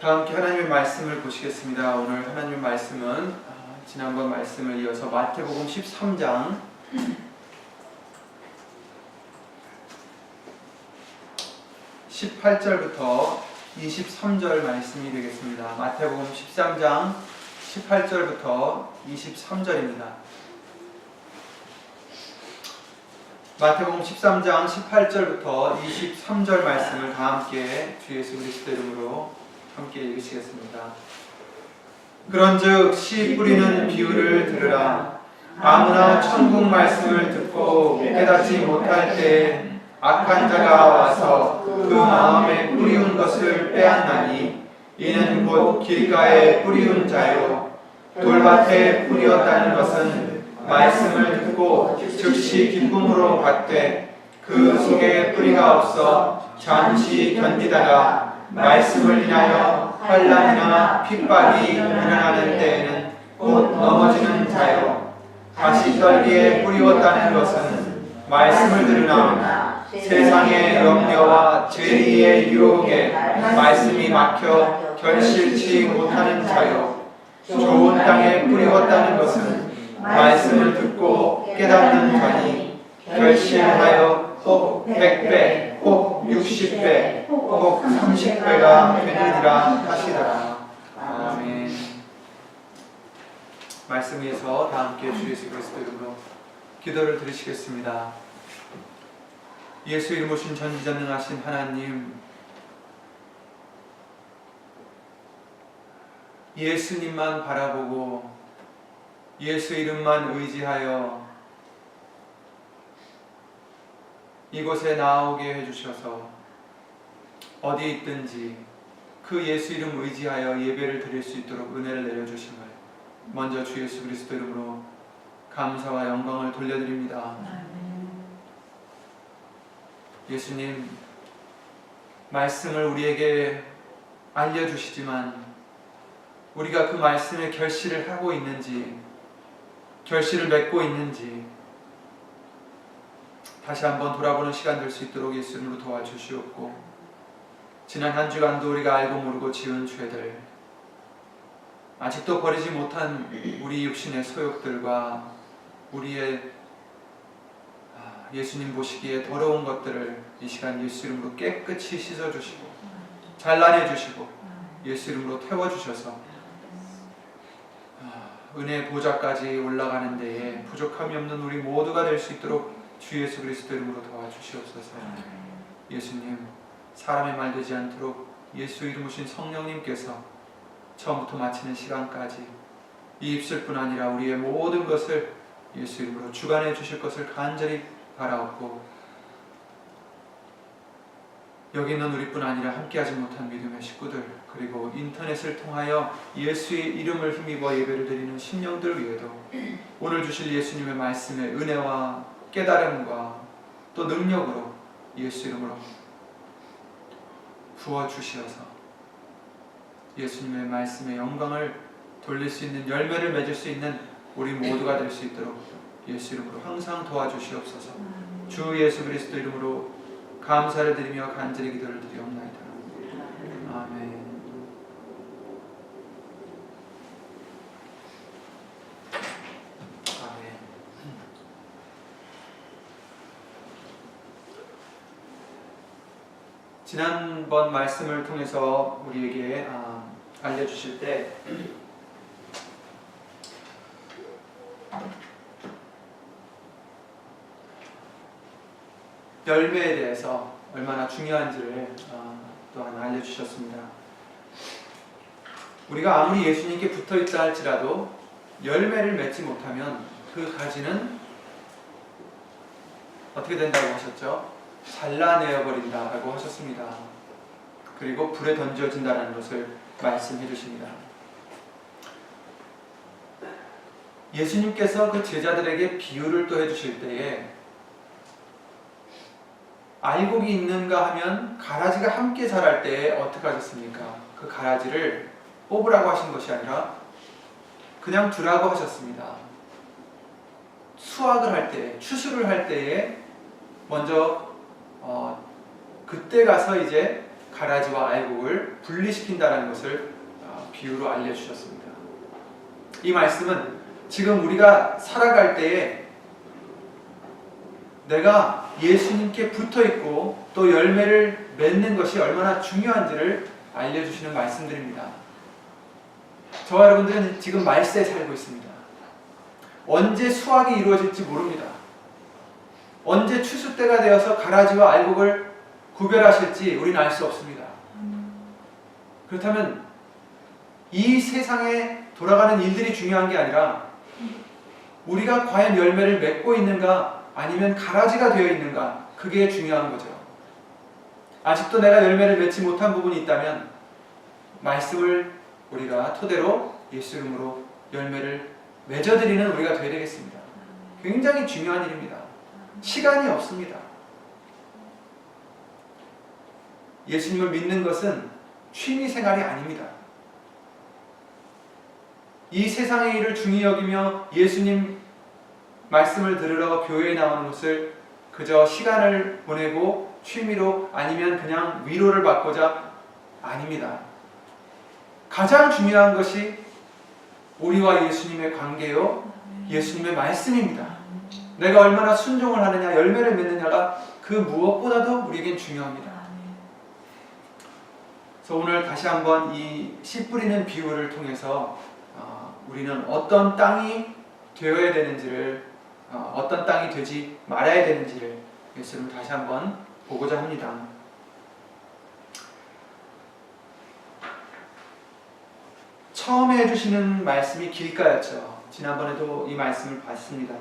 다 함께 하나님의 말씀을 보시겠습니다. 오늘 하나님의 말씀은 지난번 말씀을 이어서 마태복음 13장 18절부터 23절 말씀이 되겠습니다. 마태복음 13장 18절부터 23절입니다. 마태복음 13장 18절부터 23절 말씀을 다 함께 주 예수 그리스도 이름으로 함께 읽으시겠습니다. 그런즉 씨 뿌리는 비유를 들으라. 아무나 천국 말씀을 듣고 깨닫지 못할 때에 악한 자가 와서 그 마음에 뿌리운 것을 빼앗나니 이는 곧 길가에 뿌리운 자요 돌밭에 뿌리었다는 것은 말씀을 듣고 즉시 기쁨으로 받되 그 속에 뿌리가 없어 잠시 견디다가 말씀을 인하여 환난이나 핍박이 일어나는 때에는 곧 넘어지는 자요 가시떨기에 뿌리웠다는 것은 말씀을 들으나 세상의 염려와 죄의 유혹에 말씀이 막혀 결실치 못하는 자요 좋은 땅에 뿌리웠다는 것은 말씀을 듣고 깨닫는 자니 결실하여 혹 100배, 혹 60배, 혹 30배가 되느니라 하시더라. 아멘. 말씀 위에서 다 함께 주 예수 그리스도 이름으로 기도를 드리시겠습니다. 예수 이름 오신 전지전능하신 하나님, 예수님만 바라보고 예수 이름만 의지하여 이곳에 나오게 해주셔서 어디 있든지 그 예수 이름 의지하여 예배를 드릴 수 있도록 은혜를 내려주심을 먼저 주 예수 그리스도 이름으로 감사와 영광을 돌려드립니다. 예수님, 말씀을 우리에게 알려주시지만 우리가 그 말씀에 결실을 하고 있는지, 결실을 맺고 있는지 다시 한번 돌아보는 시간 될 수 있도록 예수 이름으로 도와주시옵고, 지난 한 주간도 우리가 알고 모르고 지은 죄들, 아직도 버리지 못한 우리 육신의 소욕들과 우리의 예수님 보시기에 더러운 것들을 이 시간 예수 이름으로 깨끗이 씻어주시고 잘라내주시고 예수 이름으로 태워주셔서 은혜의 보좌까지 올라가는 데에 부족함이 없는 우리 모두가 될 수 있도록 주 예수 그리스도 이름으로 도와주시옵소서. 예수님, 사람의 말 되지 않도록 예수 이름으신 성령님께서 처음부터 마치는 시간까지 이 입술뿐 아니라 우리의 모든 것을 예수 이름으로 주관해 주실 것을 간절히 바라옵고, 여기 있는 우리뿐 아니라 함께하지 못한 믿음의 식구들, 그리고 인터넷을 통하여 예수의 이름을 힘입어 예배를 드리는 심령들 위에도 오늘 주실 예수님의 말씀의 은혜와 깨달음과 또 능력으로 예수 이름으로 부어주시어서 예수님의 말씀의 영광을 돌릴 수 있는 열매를 맺을 수 있는 우리 모두가 될 수 있도록 예수 이름으로 항상 도와주시옵소서. 주 예수 그리스도 이름으로 감사를 드리며 간절히 기도를 드리옵나이다. 아멘. 아멘. 지난번 말씀을 통해서 우리에게 알려주실 때 열매에 대해서 얼마나 중요한지를 또한 알려주셨습니다. 우리가 아무리 예수님께 붙어있다 할지라도 열매를 맺지 못하면 그 가지는 어떻게 된다고 하셨죠? 잘라내어버린다라고 하셨습니다. 그리고 불에 던져진다는 것을 말씀해 주십니다. 예수님께서 그 제자들에게 비유를 또 해주실 때에 알곡이 있는가 하면 가라지가 함께 자랄 때에 어떻게 하셨습니까? 그 가라지를 뽑으라고 하신 것이 아니라 그냥 두라고 하셨습니다. 수확을 할 때, 추수를 할 때에 먼저 그때 가서 이제 가라지와 알곡을 분리시킨다는 것을 비유로 알려주셨습니다. 이 말씀은 지금 우리가 살아갈 때에 내가 예수님께 붙어있고 또 열매를 맺는 것이 얼마나 중요한지를 알려주시는 말씀들입니다. 저와 여러분들은 지금 말세에 살고 있습니다. 언제 수확이 이루어질지 모릅니다. 언제 추수 때가 되어서 가라지와 알곡을 구별하실지 우리는 알 수 없습니다. 그렇다면 이 세상에 돌아가는 일들이 중요한 게 아니라 우리가 과연 열매를 맺고 있는가 아니면 가라지가 되어 있는가, 그게 중요한 거죠. 아직도 내가 열매를 맺지 못한 부분이 있다면 말씀을 우리가 토대로 예수 이름으로 열매를 맺어드리는 우리가 되어야 되겠습니다. 굉장히 중요한 일입니다. 시간이 없습니다. 예수님을 믿는 것은 취미생활이 아닙니다. 이 세상의 일을 중히 여기며 예수님 말씀을 들으러 교회에 나오는 것을 그저 시간을 보내고 취미로 아니면 그냥 위로를 받고자 아닙니다. 가장 중요한 것이 우리와 예수님의 관계요, 예수님의 말씀입니다. 내가 얼마나 순종을 하느냐, 열매를 맺느냐가 그 무엇보다도 우리에겐 중요합니다. 그래서 오늘 다시 한번 이 씨 뿌리는 비유를 통해서 우리는 어떤 땅이 되어야 되는지를, 어떤 땅이 되지 말아야 되는지를 예수님 다시 한번 보고자 합니다. 처음에 해주시는 말씀이 길가였죠. 지난번에도 이 말씀을 봤습니다.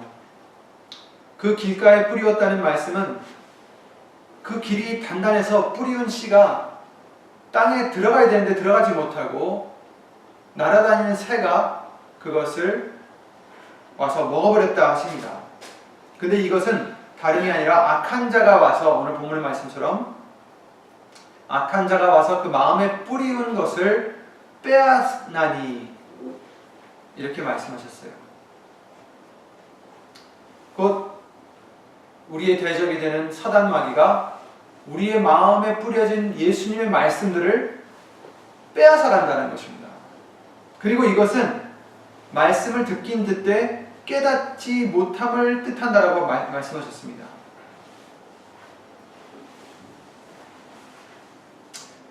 그 길가에 뿌리웠다는 말씀은 그 길이 단단해서 뿌리운 씨가 땅에 들어가야 되는데 들어가지 못하고 날아다니는 새가 그것을 와서 먹어버렸다 하십니다. 근데 이것은 다름이 아니라 악한 자가 와서, 오늘 본문 말씀처럼 악한 자가 와서 그 마음에 뿌리운 것을 빼앗나니, 이렇게 말씀하셨어요. 곧 우리의 대적이 되는 사단 마귀가 우리의 마음에 뿌려진 예수님의 말씀들을 빼앗아 간다는 것입니다. 그리고 이것은 말씀을 듣긴 듣되 깨닫지 못함을 뜻한다라고 말씀하셨습니다.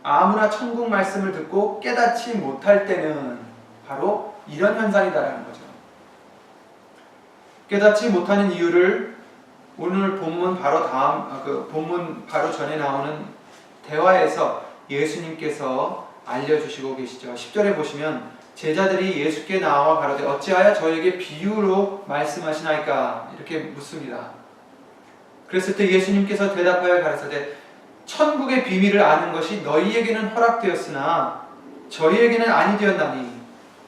아무나 천국 말씀을 듣고 깨닫지 못할 때는 바로 이런 현상이다라는 거죠. 깨닫지 못하는 이유를 오늘 본문 바로 본문 바로 전에 나오는 대화에서 예수님께서 알려주시고 계시죠. 10절에 보시면 제자들이 예수께 나와 가로되 어찌하여 저에게 비유로 말씀하시나이까, 이렇게 묻습니다. 그랬을 때 예수님께서 대답하여 가라사대 천국의 비밀을 아는 것이 너희에게는 허락되었으나 저희에게는 아니 되었나니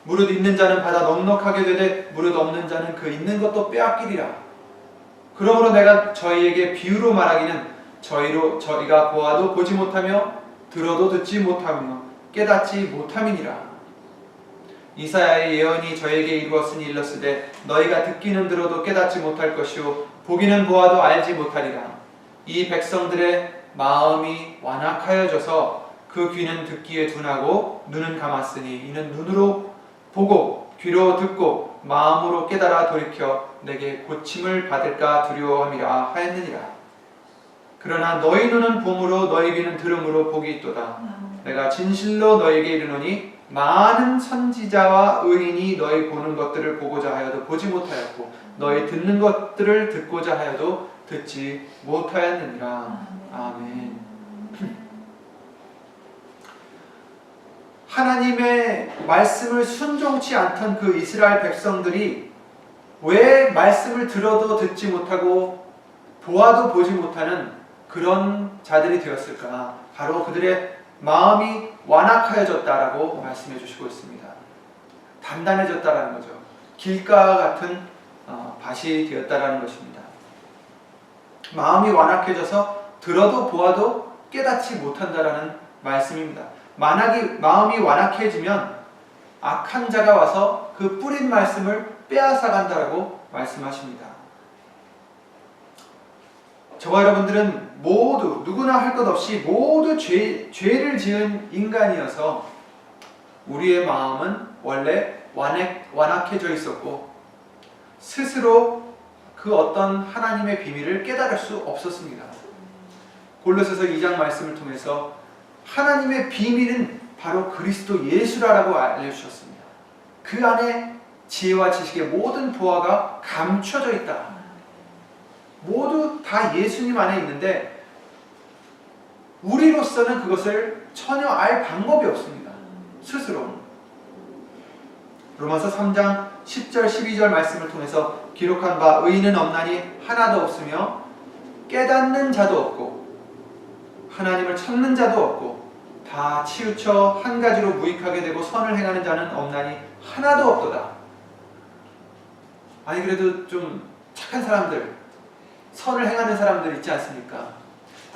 무릇 있는 자는 받아 넉넉하게 되되 무릇 없는 자는 그 있는 것도 빼앗기리라. 그러므로 내가 저희에게 비유로 말하기는 저희가 보아도 보지 못하며 들어도 듣지 못하며 깨닫지 못함이니라. 이사야의 예언이 저에게 이루었으니 일렀으되 너희가 듣기는 들어도 깨닫지 못할 것이요 보기는 보아도 알지 못하리라. 이 백성들의 마음이 완악하여져서 그 귀는 듣기에 둔하고 눈은 감았으니 이는 눈으로 보고 귀로 듣고 마음으로 깨달아 돌이켜 내게 고침을 받을까 두려워함이라 하였느니라. 그러나 너희 눈은 봄으로 너희 귀는 들음으로 복이 있도다. 내가 진실로 너희에게 이르노니 많은 선지자와 의인이 너희 보는 것들을 보고자 하여도 보지 못하였고 너희 듣는 것들을 듣고자 하여도 듣지 못하였느니라. 아멘. 하나님의 말씀을 순종치 않던 그 이스라엘 백성들이 왜 말씀을 들어도 듣지 못하고 보아도 보지 못하는 그런 자들이 되었을까? 바로 그들의 마음이 완악하여졌다라고 말씀해 주시고 있습니다. 단단해졌다라는 거죠. 길가와 같은 밭이 되었다라는 것입니다. 마음이 완악해져서 들어도 보아도 깨닫지 못한다라는 말씀입니다. 마음이 완악해지면 악한 자가 와서 그 뿌린 말씀을 빼앗아 간다라고 말씀하십니다. 저와 여러분들은 모두 누구나 할 것 없이 모두 죄를 지은 인간이어서 우리의 마음은 원래 완악해져 있었고 스스로 그 어떤 하나님의 비밀을 깨달을 수 없었습니다. 골로새서 2장 말씀을 통해서 하나님의 비밀은 바로 그리스도 예수라고 알려주셨습니다. 그 안에 지혜와 지식의 모든 보화가 감춰져 있다. 모두 다 예수님 안에 있는데 우리로서는 그것을 전혀 알 방법이 없습니다. 스스로. 로마서 3장 10절 12절 말씀을 통해서 기록한 바 의인은 없나니 하나도 없으며 깨닫는 자도 없고 하나님을 찾는 자도 없고 다 치우쳐 한 가지로 무익하게 되고 선을 행하는 자는 없나니 하나도 없도다. 아니 그래도 좀 착한 사람들, 선을 행하는 사람들 있지 않습니까?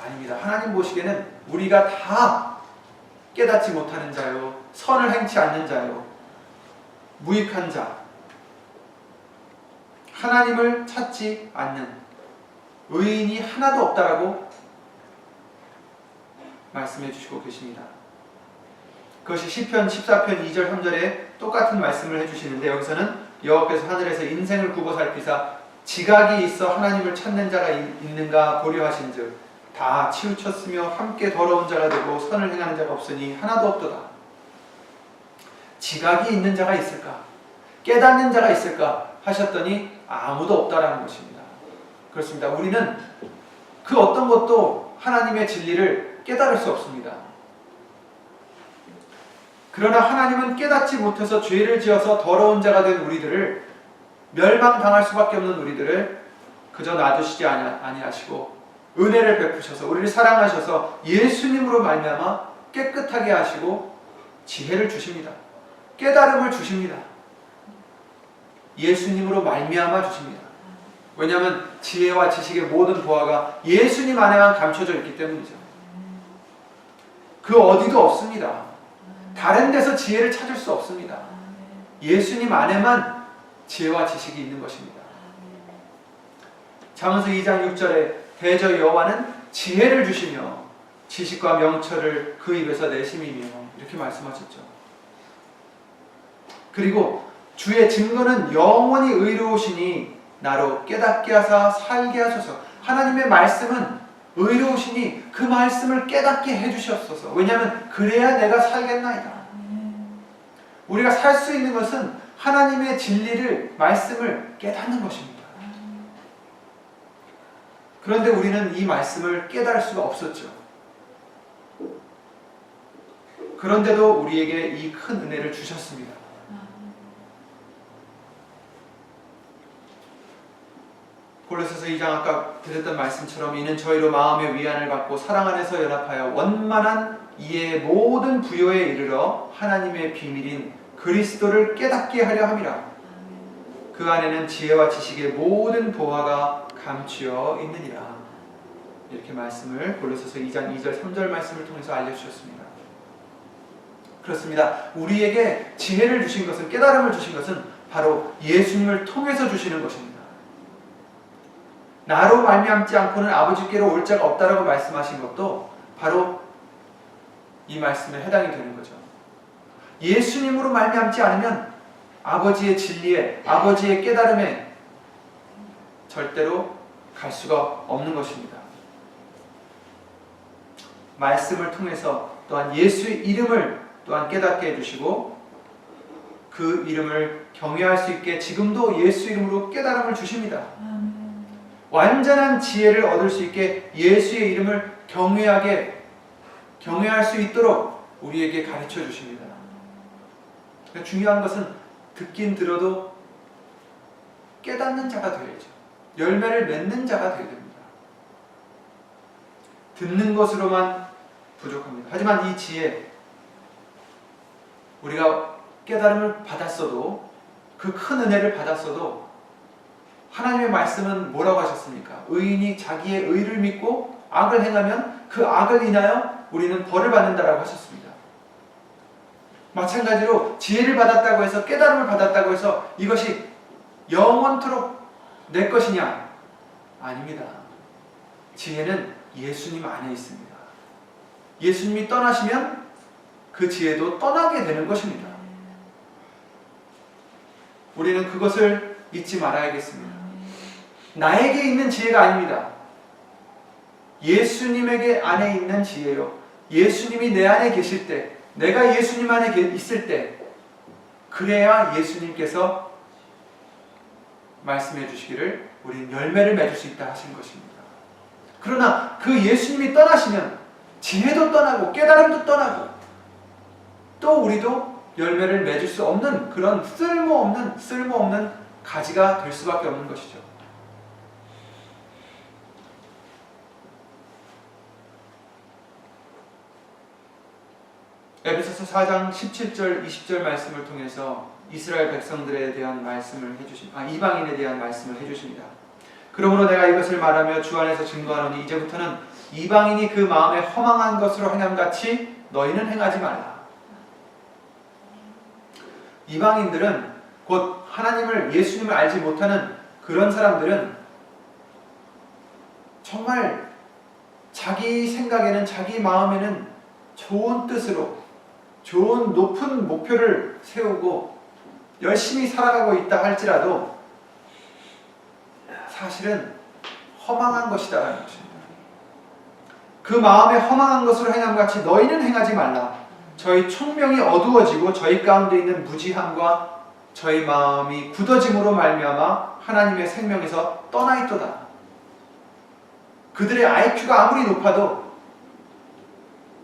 아닙니다. 하나님 보시기에는 우리가 다 깨닫지 못하는 자요, 선을 행치 않는 자요, 무익한 자, 하나님을 찾지 않는 의인이 하나도 없다라고 말씀해 주시고 계십니다. 그것이 시편 14편 2절 3절에 똑같은 말씀을 해주시는데 여기서는 여호와께서 하늘에서 인생을 굽어 살피사 지각이 있어 하나님을 찾는 자가 있는가 고려하신즉 다 치우쳤으며 함께 더러운 자가 되고 선을 행하는 자가 없으니 하나도 없도다. 지각이 있는 자가 있을까? 깨닫는 자가 있을까? 하셨더니 아무도 없다라는 것입니다. 그렇습니다. 우리는 그 어떤 것도 하나님의 진리를 깨달을 수 없습니다. 그러나 하나님은 깨닫지 못해서 죄를 지어서 더러운 자가 된 우리들을 멸망당할 수밖에 없는 우리들을 그저 놔두시지 아니하시고 은혜를 베푸셔서 우리를 사랑하셔서 예수님으로 말미암아 깨끗하게 하시고 지혜를 주십니다. 깨달음을 주십니다. 예수님으로 말미암아 주십니다. 왜냐하면 지혜와 지식의 모든 보화가 예수님 안에만 감춰져 있기 때문이죠. 그 어디도 없습니다. 다른 데서 지혜를 찾을 수 없습니다. 예수님 안에만 지혜와 지식이 있는 것입니다. 잠언서 2장 6절에 대저 여호와는 지혜를 주시며 지식과 명철을 그 입에서 내심이며 이렇게 말씀하셨죠. 그리고 주의 증거는 영원히 의로우시니 나로 깨닫게 하사 살게 하소서. 하나님의 말씀은 의로우시니 그 말씀을 깨닫게 해주셨소서. 왜냐하면 그래야 내가 살겠나이다. 우리가 살 수 있는 것은 하나님의 진리를, 말씀을 깨닫는 것입니다. 그런데 우리는 이 말씀을 깨달을 수가 없었죠. 그런데도 우리에게 이 큰 은혜를 주셨습니다. 골로새서 2장 아까 드렸던 말씀처럼 이는 저희로 마음의 위안을 받고 사랑 안에서 연합하여 원만한 이해의 모든 부요에 이르러 하나님의 비밀인 그리스도를 깨닫게 하려 함이라. 그 안에는 지혜와 지식의 모든 보화가 감추어 있느니라. 이렇게 말씀을 골로새서 2장 2절 3절 말씀을 통해서 알려주셨습니다. 그렇습니다. 우리에게 지혜를 주신 것은, 깨달음을 주신 것은 바로 예수님을 통해서 주시는 것입니다. 나로 말미암지 않고는 아버지께로 올 자가 없다라고 말씀하신 것도 바로 이 말씀에 해당이 되는 거죠. 예수님으로 말미암지 않으면 아버지의 진리에, 아버지의 깨달음에 절대로 갈 수가 없는 것입니다. 말씀을 통해서 또한 예수의 이름을 또한 깨닫게 해주시고 그 이름을 경외할 수 있게 지금도 예수 이름으로 깨달음을 주십니다. 완전한 지혜를 얻을 수 있게 예수의 이름을 경외할 수 있도록 우리에게 가르쳐 주십니다. 그러니까 중요한 것은 듣긴 들어도 깨닫는 자가 되어야죠. 열매를 맺는 자가 되어야 됩니다. 듣는 것으로만 부족합니다. 하지만 이 지혜, 우리가 깨달음을 받았어도, 그 큰 은혜를 받았어도 하나님의 말씀은 뭐라고 하셨습니까? 의인이 자기의 의를 믿고 악을 행하면 그 악을 인하여 우리는 벌을 받는다라고 하셨습니다. 마찬가지로 지혜를 받았다고 해서, 깨달음을 받았다고 해서 이것이 영원토록 내 것이냐? 아닙니다. 지혜는 예수님 안에 있습니다. 예수님이 떠나시면 그 지혜도 떠나게 되는 것입니다. 우리는 그것을 잊지 말아야겠습니다. 나에게 있는 지혜가 아닙니다. 예수님에게 안에 있는 지혜요. 예수님이 내 안에 계실 때, 내가 예수님 안에 있을 때, 그래야 예수님께서 말씀해 주시기를 우리는 열매를 맺을 수 있다 하신 것입니다. 그러나 그 예수님이 떠나시면 지혜도 떠나고 깨달음도 떠나고 또 우리도 열매를 맺을 수 없는 그런 쓸모없는 가지가 될 수밖에 없는 것이죠. 에베소서 4장 17절 20절 말씀을 통해서 이스라엘 백성들에 대한 말씀을 이방인에 대한 말씀을 해주십니다. 그러므로 내가 이것을 말하며 주 안에서 증거하노니 이제부터는 이방인이 그 마음에 허망한 것으로 행함같이 너희는 행하지 말라. 이방인들은 곧 하나님을, 예수님을 알지 못하는 그런 사람들은 정말 자기 생각에는, 자기 마음에는 좋은 뜻으로 좋은 높은 목표를 세우고 열심히 살아가고 있다 할지라도 사실은 허망한 것이다라는 것입니다. 그 마음에 허망한 것으로 행함같이 너희는 행하지 말라. 저희 총명이 어두워지고 저희 가운데 있는 무지함과 저희 마음이 굳어짐으로 말미암아 하나님의 생명에서 떠나 있도다. 그들의 IQ가 아무리 높아도,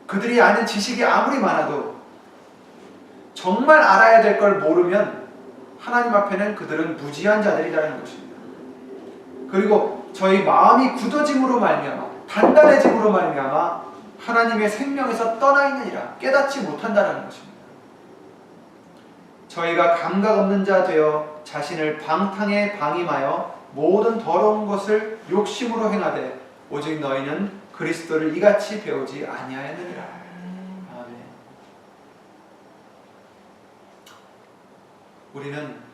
그들이 아는 지식이 아무리 많아도 정말 알아야 될 걸 모르면 하나님 앞에는 그들은 무지한 자들이라는 것입니다. 그리고 저희 마음이 굳어짐으로 말미암아, 단단해짐으로 말미암아 하나님의 생명에서 떠나 있느니라, 깨닫지 못한다는 것입니다. 저희가 감각 없는 자 되어 자신을 방탕에 방임하여 모든 더러운 것을 욕심으로 행하되 오직 너희는 그리스도를 이같이 배우지 아니하였느니라. 아멘. 우리는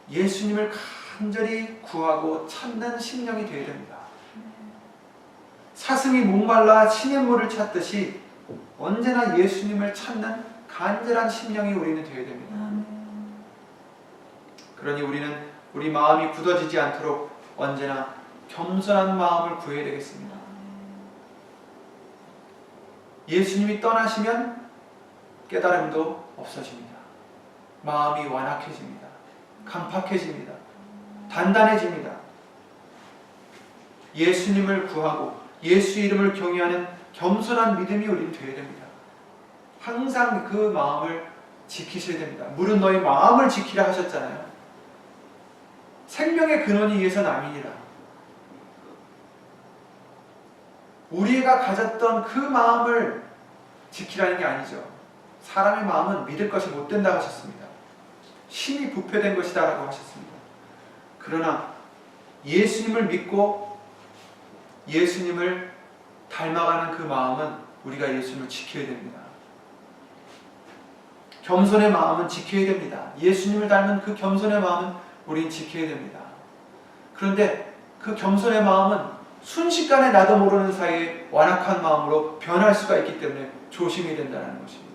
예수님을 간절히 구하고 찾는 심령이 되어야 됩니다. 사슴이 목말라 시냇물을 찾듯이 언제나 예수님을 찾는 간절한 심령이 우리는 되어야 됩니다. 그러니 우리는 우리 마음이 굳어지지 않도록 언제나 겸손한 마음을 구해야 되겠습니다. 예수님이 떠나시면 깨달음도 없어집니다. 마음이 완악해집니다. 강팍해집니다. 단단해집니다. 예수님을 구하고 예수 이름을 경외하는 겸손한 믿음이 우리는 되어야 됩니다. 항상 그 마음을 지키셔야 됩니다. 물은 너희 마음을 지키라 하셨잖아요. 생명의 근원이 이에서 남이니라. 우리가 가졌던 그 마음을 지키라는 게 아니죠. 사람의 마음은 믿을 것이 못 된다 하셨습니다. 심히 부패된 것이다 라고 하셨습니다. 그러나 예수님을 믿고 예수님을 닮아가는 그 마음은 우리가 예수님을 지켜야 됩니다. 겸손의 마음은 지켜야 됩니다. 예수님을 닮은 그 겸손의 마음은 우린 지켜야 됩니다. 그런데 그 겸손의 마음은 순식간에 나도 모르는 사이에 완악한 마음으로 변할 수가 있기 때문에 조심해야 된다는 것입니다.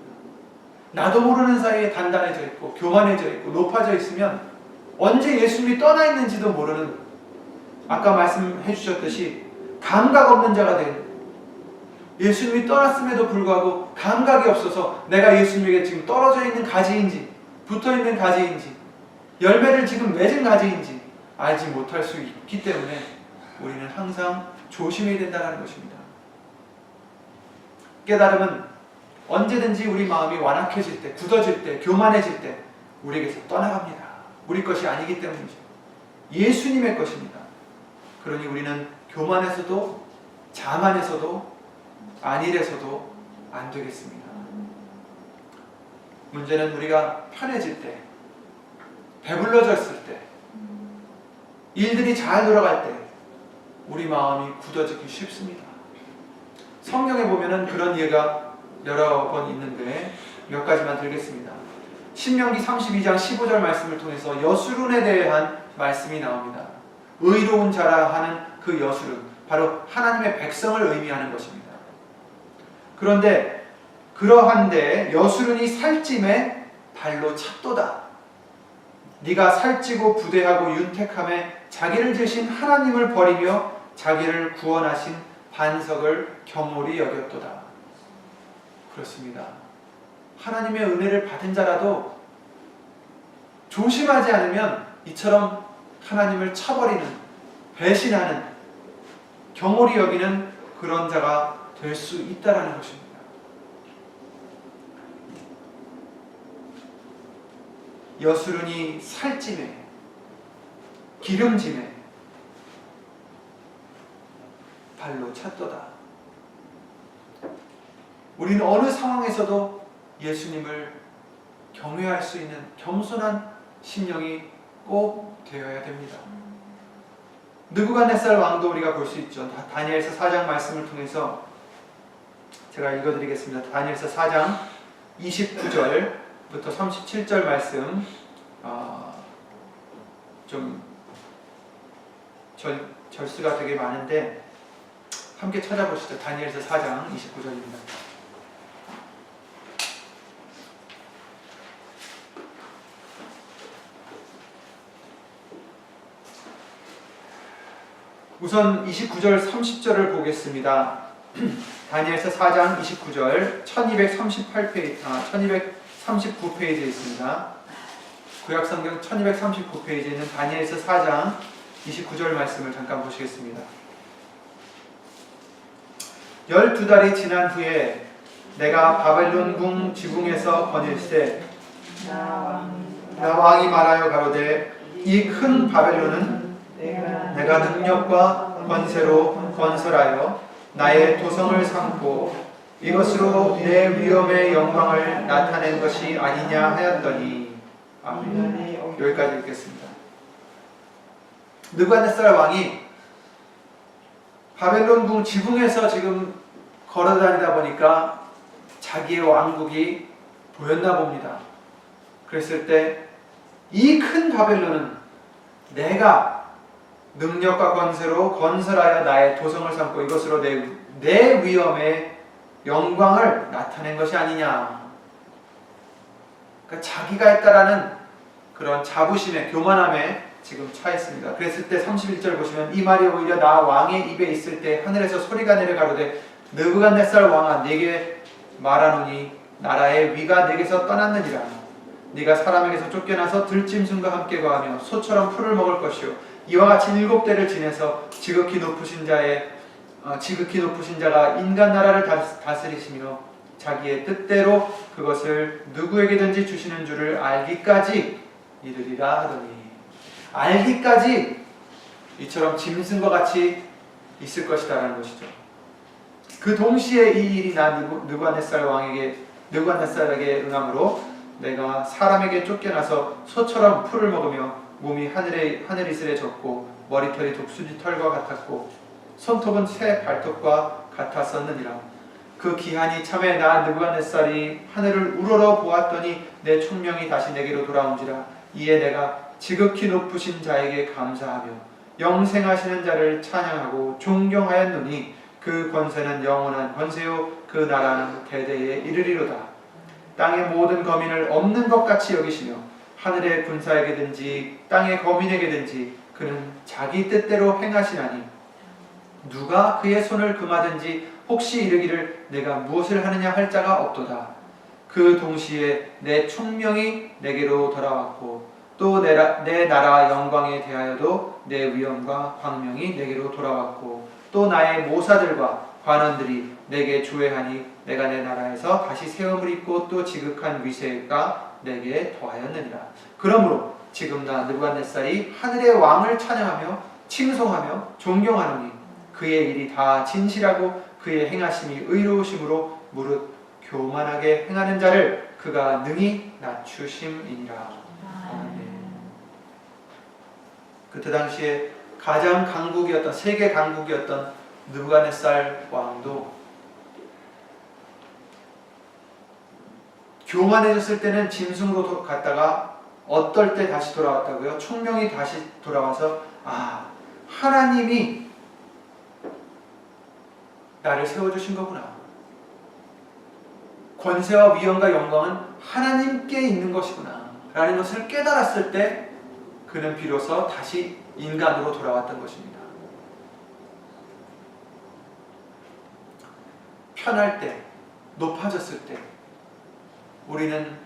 나도 모르는 사이에 단단해져 있고 교만해져 있고 높아져 있으면 언제 예수님이 떠나 있는지도 모르는, 아까 말씀해 주셨듯이 감각 없는 자가 된, 예수님이 떠났음에도 불구하고 감각이 없어서 내가 예수님에게 지금 떨어져 있는 가지인지 붙어 있는 가지인지 열매를 지금 맺은 가지인지 알지 못할 수 있기 때문에 우리는 항상 조심해야 된다는 것입니다. 깨달음은 언제든지 우리 마음이 완악해질 때, 굳어질 때, 교만해질 때 우리에게서 떠나갑니다. 우리 것이 아니기 때문이죠. 예수님의 것입니다. 그러니 우리는 교만해서도 자만해서도 안일해서도 안 되겠습니다. 문제는 우리가 편해질 때, 배불러졌을 때, 일들이 잘 돌아갈 때 우리 마음이 굳어지기 쉽습니다. 성경에 보면은 그런 예가 여러 번 있는데 몇 가지만 들겠습니다. 신명기 32장 15절 말씀을 통해서 여수론에 대한 말씀이 나옵니다. 의로운 자라 하는 그 여술은 바로 하나님의 백성을 의미하는 것입니다. 그런데 그러한데 여술은이 살찜에 발로 찼도다. 네가 살찌고 부대하고 윤택함에 자기를 지으신 하나님을 버리며 자기를 구원하신 반석을 경홀히 여겼도다. 그렇습니다. 하나님의 은혜를 받은 자라도 조심하지 않으면 이처럼 하나님을 차버리는, 배신하는, 경홀히 여기는 그런 자가 될 수 있다라는 것입니다. 여수른이 살찜에, 기름짐에 발로 찼도다. 우리는 어느 상황에서도 예수님을 경외할 수 있는 겸손한 심령이 꼭 되어야 됩니다. 느부갓네살 왕도 우리가 볼 수 있죠. 다니엘서 4장 말씀을 통해서 제가 읽어드리겠습니다. 다니엘서 4장 29절부터 37절 말씀, 좀 절수가 되게 많은데 함께 찾아보시죠. 다니엘서 4장 29절입니다. 우선 29절 30절을 보겠습니다. 다니엘서 4장 29절 1239페이지에 있습니다. 구약성경 1239페이지에 있는 다니엘서 4장 29절 말씀을 잠깐 보시겠습니다. 12달이 지난 후에 내가 바벨론 궁 지붕에서 거닐세 나 왕이 말하여 가로되 이 큰 바벨론은 내가 능력과 권세로 건설하여 나의 도성을 삼고 이것으로 내 위엄의 영광을 나타낸 것이 아니냐 하였더니. 아멘. 여기까지 읽겠습니다. 느부갓네살 왕이 바벨론 궁 지붕에서 지금 걸어다니다 보니까 자기의 왕국이 보였나 봅니다. 그랬을 때 이 큰 바벨론은 내가 능력과 권세로 건설하여 나의 도성을 삼고 이것으로 내 위엄의 영광을 나타낸 것이 아니냐. 그러니까 자기가 했다라는 그런 자부심에, 교만함에 지금 차 있습니다. 그랬을 때 31절 보시면 이 말이 오히려 나 왕의 입에 있을 때 하늘에서 소리가 내려가로되 느부갓네살 왕아 네게 말하노니 나라의 위가 내게서 떠났느니라. 네가 사람에게서 쫓겨나서 들짐승과 함께 거하며 소처럼 풀을 먹을 것이요 이와 같이 7대를 지내서 지극히 높으신 자가 인간 나라를 다스리시며 자기의 뜻대로 그것을 누구에게든지 주시는 줄을 알기까지 이르리라 하더니. 알기까지 이처럼 짐승과 같이 있을 것이다라는 것이죠. 그 동시에 이 일이 느부갓네살에게 응함으로 내가 사람에게 쫓겨나서 소처럼 풀을 먹으며 몸이 하늘이슬에 젖고 머리털이 독수리 털과 같았고 손톱은 새 발톱과 같았었느니라. 그 기한이 참에 나 느부갓네살이 하늘을 우러러 보았더니 내 총명이 다시 내게로 돌아온지라. 이에 내가 지극히 높으신 자에게 감사하며 영생하시는 자를 찬양하고 존경하였노니 그 권세는 영원한 권세요 그 나라는 대대에 이르리로다. 땅의 모든 거민을 없는 것 같이 여기시며 하늘의 군사에게든지 땅의 거민에게든지 그는 자기 뜻대로 행하시나니 누가 그의 손을 금하든지 혹시 이르기를 내가 무엇을 하느냐 할 자가 없도다. 그 동시에 내 총명이 내게로 돌아왔고 또 내 나라 영광에 대하여도 내 위엄과 광명이 내게로 돌아왔고 또 나의 모사들과 관원들이 내게 조회하니 내가 내 나라에서 다시 세움을 입고 또 지극한 위세가 내게 더하였느니라. 그러므로 지금 나 느부갓네살이 하늘의 왕을 찬양하며 칭송하며 존경하노니 그의 일이 다 진실하고 그의 행하심이 의로우심으로 무릇 교만하게 행하는 자를 그가 능히 낮추심이니라. 아멘. 그때 당시에 가장 강국이었던, 세계 강국이었던 느부갓네살 왕도 교만해졌을 때는 짐승으로 갔다가 어떨 때 다시 돌아왔다고요? 총명이 다시 돌아와서 하나님이 나를 세워주신 거구나. 권세와 위엄과 영광은 하나님께 있는 것이구나 라는 것을 깨달았을 때 그는 비로소 다시 인간으로 돌아왔던 것입니다. 편할 때, 높아졌을 때 우리는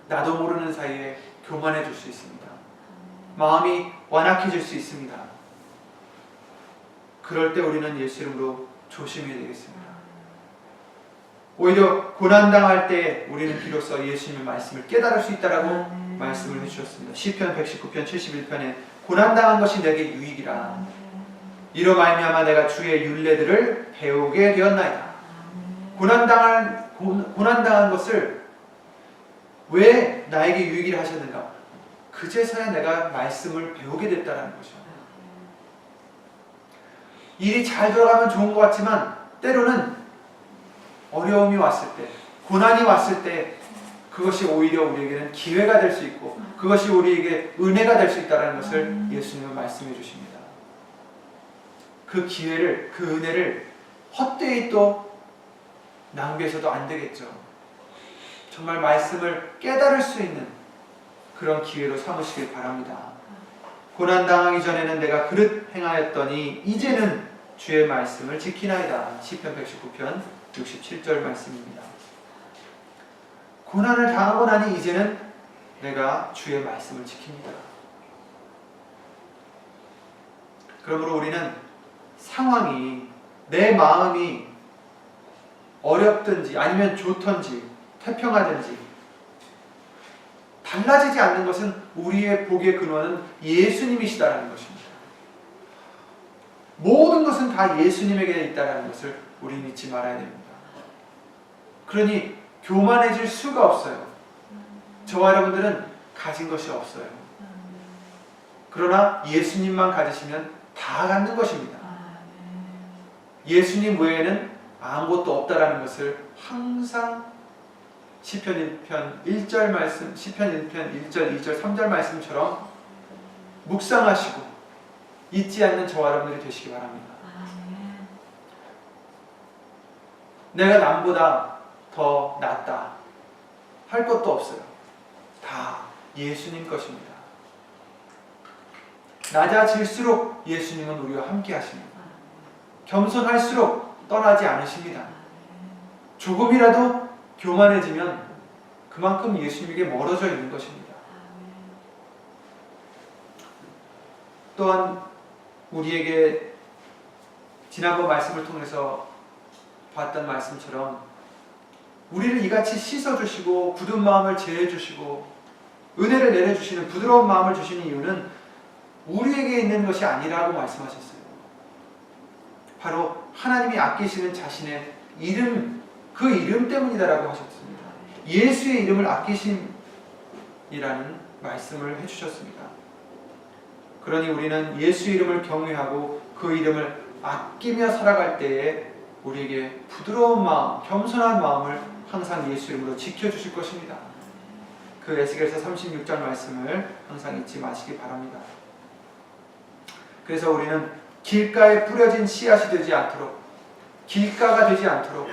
나도 모르는 사이에 교만해질 수 있습니다. 마음이 완악해질 수 있습니다. 그럴 때 우리는 예수 이름으로 조심해야 되겠습니다. 오히려 고난당할 때 우리는 비로소 예수님의 말씀을 깨달을 수 있다라고 말씀을 해주셨습니다. 시편 119편 71편에 고난당한 것이 내게 유익이라. 이로 말미암아 내가 주의 율례들을 배우게 되었나이다. 고난당한 것을 왜 나에게 유익이라 하셨는가? 그제서야 내가 말씀을 배우게 됐다라는 거죠. 일이 잘 돌아가면 좋은 것 같지만 때로는 어려움이 왔을 때, 고난이 왔을 때 그것이 오히려 우리에게는 기회가 될 수 있고 그것이 우리에게 은혜가 될 수 있다는 것을 예수님은 말씀해 주십니다. 그 기회를, 그 은혜를 헛되이 또 낭비해서도 안 되겠죠. 정말 말씀을 깨달을 수 있는 그런 기회로 삼으시길 바랍니다. 고난당하기 전에는 내가 그릇 행하였더니 이제는 주의 말씀을 지키나이다. 시편 119편 67절 말씀입니다. 고난을 당하고 나니 이제는 내가 주의 말씀을 지킵니다. 그러므로 우리는 상황이, 내 마음이 어렵든지 아니면 좋든지 태평하든지 달라지지 않는 것은 우리의 복의 근원은 예수님이시다라는 것입니다. 모든 것은 다 예수님에게 있다는 것을 우리 잊지 말아야 됩니다. 그러니 교만해질 수가 없어요. 저와 여러분들은 가진 것이 없어요. 그러나 예수님만 가지시면 다 갖는 것입니다. 예수님 외에는 아무것도 없다라는 것을 항상 시편 1편 1절 말씀, 시편 1편 1절, 2절, 3절 말씀처럼 묵상하시고 잊지 않는 저와 여러분들이 되시기 바랍니다. 내가 남보다 더 낫다 할 것도 없어요. 다 예수님 것입니다. 낮아질수록 예수님은 우리와 함께 하십니다. 겸손할수록 떠나지 않으십니다. 조금이라도 교만해지면 그만큼 예수님에게 멀어져 있는 것입니다. 또한 우리에게 지난번 말씀을 통해서 봤던 말씀처럼 우리를 이같이 씻어주시고 굳은 마음을 제해주시고 은혜를 내려주시는 부드러운 마음을 주시는 이유는 우리에게 있는 것이 아니라고 말씀하셨어요. 바로 하나님이 아끼시는 자신의 이름, 그 이름 때문이다라고 하셨습니다. 예수의 이름을 아끼심이라는 말씀을 해주셨습니다. 그러니 우리는 예수 이름을 경외하고 그 이름을 아끼며 살아갈 때에 우리에게 부드러운 마음, 겸손한 마음을 항상 예수 이름으로 지켜주실 것입니다. 그 에스겔서 36장 말씀을 항상 잊지 마시기 바랍니다. 그래서 우리는 길가에 뿌려진 씨앗이 되지 않도록, 길가가 되지 않도록,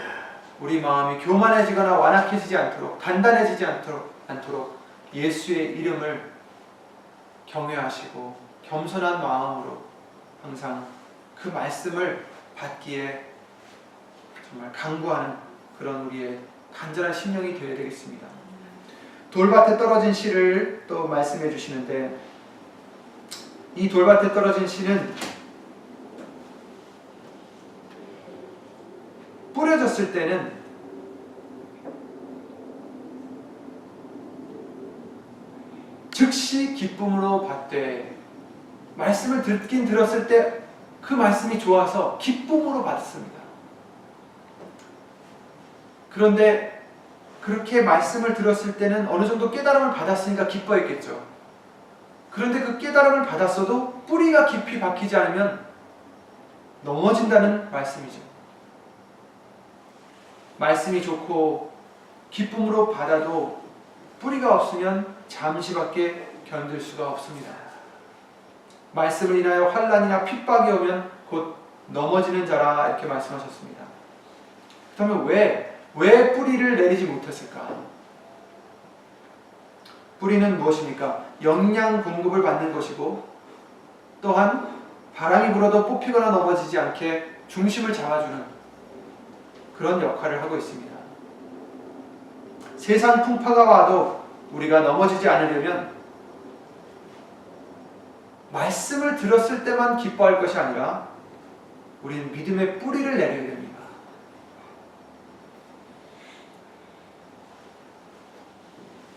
우리 마음이 교만해지거나 완악해지지 않도록, 단단해지지 않도록 예수의 이름을 경외하시고 겸손한 마음으로 항상 그 말씀을 받기에 정말 강구하는 그런 우리의 간절한 심령이 되어야 되겠습니다. 돌밭에 떨어진 씨를 또 말씀해 주시는데, 이 돌밭에 떨어진 씨는 뿌려졌을 때는 즉시 기쁨으로 받되, 말씀을 듣긴 들었을 때 그 말씀이 좋아서 기쁨으로 받습니다. 그런데 그렇게 말씀을 들었을 때는 어느 정도 깨달음을 받았으니까 기뻐했겠죠. 그런데 그 깨달음을 받았어도 뿌리가 깊이 박히지 않으면 넘어진다는 말씀이죠. 말씀이 좋고 기쁨으로 받아도 뿌리가 없으면 잠시밖에 견딜 수가 없습니다. 말씀을 인하여 환난이나 핍박이 오면 곧 넘어지는 자라 이렇게 말씀하셨습니다. 그렇다면 왜 뿌리를 내리지 못했을까? 뿌리는 무엇입니까? 영양 공급을 받는 것이고 또한 바람이 불어도 뽑히거나 넘어지지 않게 중심을 잡아주는 그런 역할을 하고 있습니다. 세상 풍파가 와도 우리가 넘어지지 않으려면 말씀을 들었을 때만 기뻐할 것이 아니라 우리는 믿음의 뿌리를 내려야 됩니다.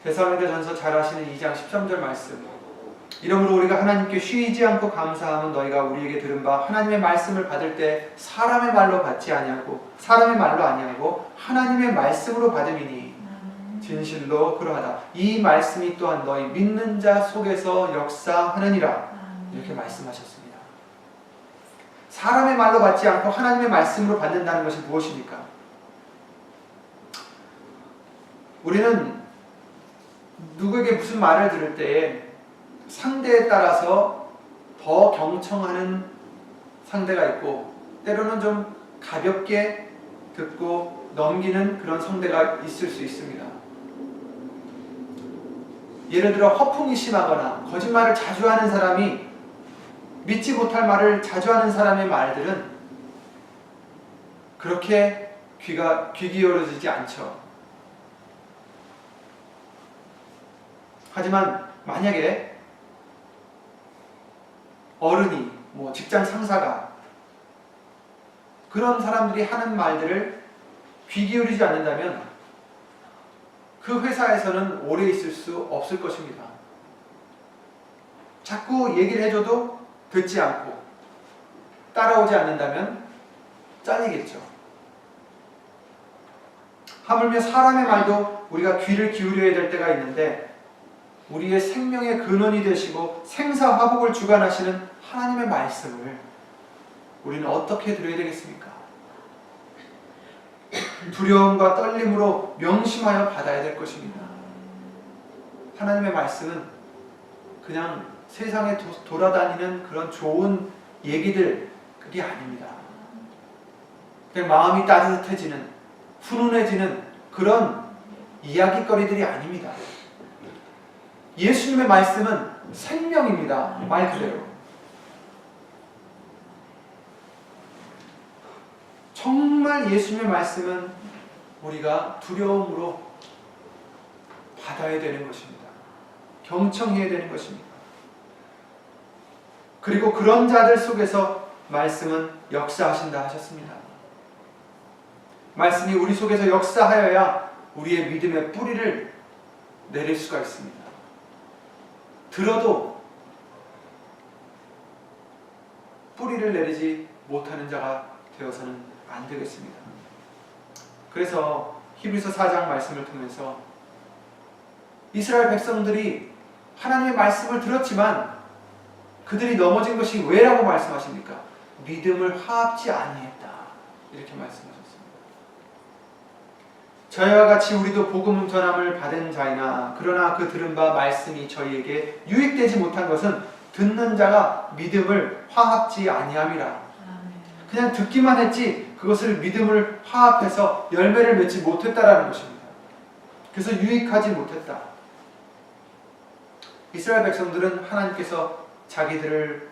데살로니가전서 잘 아시는 2장 13절 말씀. 이러므로 우리가 하나님께 쉬지 않고 감사함은 너희가 우리에게 들은 바 하나님의 말씀을 받을 때 사람의 말로 받지 아니하고 사람의 말로 아니하고 하나님의 말씀으로 받음이니 진실로 그러하다. 이 말씀이 또한 너희 믿는 자 속에서 역사하느니라. 이렇게 말씀하셨습니다. 사람의 말로 받지 않고 하나님의 말씀으로 받는다는 것이 무엇입니까? 우리는 누구에게 무슨 말을 들을 때에 상대에 따라서 더 경청하는 상대가 있고 때로는 좀 가볍게 듣고 넘기는 그런 상대가 있을 수 있습니다. 예를 들어 허풍이 심하거나 거짓말을 자주 하는 사람이 믿지 못할 말을 자주 하는 사람의 말들은 그렇게 귀 기울어지지 않죠. 하지만 만약에 어른이 직장 상사가 그런 사람들이 하는 말들을 귀 기울이지 않는다면 그 회사에서는 오래 있을 수 없을 것입니다. 자꾸 얘기를 해줘도 듣지 않고 따라오지 않는다면 잘리겠죠. 하물며 사람의 말도 우리가 귀를 기울여야 될 때가 있는데 우리의 생명의 근원이 되시고 생사화복을 주관하시는 하나님의 말씀을 우리는 어떻게 들어야 되겠습니까? 두려움과 떨림으로 명심하여 받아야 될 것입니다. 하나님의 말씀은 그냥 세상에 돌아다니는 그런 좋은 얘기들이 아닙니다. 그냥 마음이 따뜻해지는, 훈훈해지는 그런 이야기거리들이 아닙니다. 예수님의 말씀은 생명입니다. 말 그대로. 정말 예수님의 말씀은 우리가 두려움으로 받아야 되는 것입니다. 경청해야 되는 것입니다. 그리고 그런 자들 속에서 말씀은 역사하신다 하셨습니다. 말씀이 우리 속에서 역사하여야 우리의 믿음의 뿌리를 내릴 수가 있습니다. 들어도 뿌리를 내리지 못하는 자가 되어서는 안 되겠습니다. 그래서 히브리서 4장 말씀을 통해서 이스라엘 백성들이 하나님의 말씀을 들었지만 그들이 넘어진 것이 왜라고 말씀하십니까? 믿음을 화합지 아니했다. 이렇게 말씀하셨습니다. 저희와 같이 우리도 복음 전함을 받은 자이나 그러나 그 들은 바 말씀이 저희에게 유익되지 못한 것은 듣는 자가 믿음을 화합지 아니함이라. 그냥 듣기만 했지 그것을 믿음을 화합해서 열매를 맺지 못했다라는 것입니다. 그래서 유익하지 못했다. 이스라엘 백성들은 하나님께서 자기들을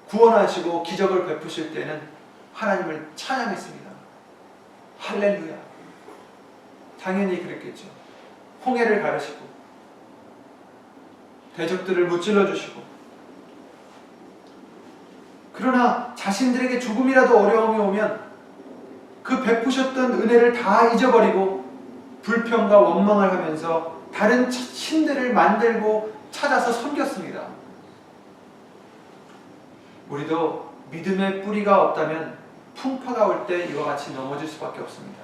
구원하시고 기적을 베푸실 때는 하나님을 찬양했습니다. 할렐루야. 당연히 그랬겠죠. 홍해를 가르시고 대적들을 무찔러 주시고 그러나 자신들에게 조금이라도 어려움이 오면 그 베푸셨던 은혜를 다 잊어버리고 불평과 원망을 하면서 다른 신들을 만들고 찾아서 섬겼습니다. 우리도 믿음의 뿌리가 없다면 풍파가 올 때 이와 같이 넘어질 수밖에 없습니다.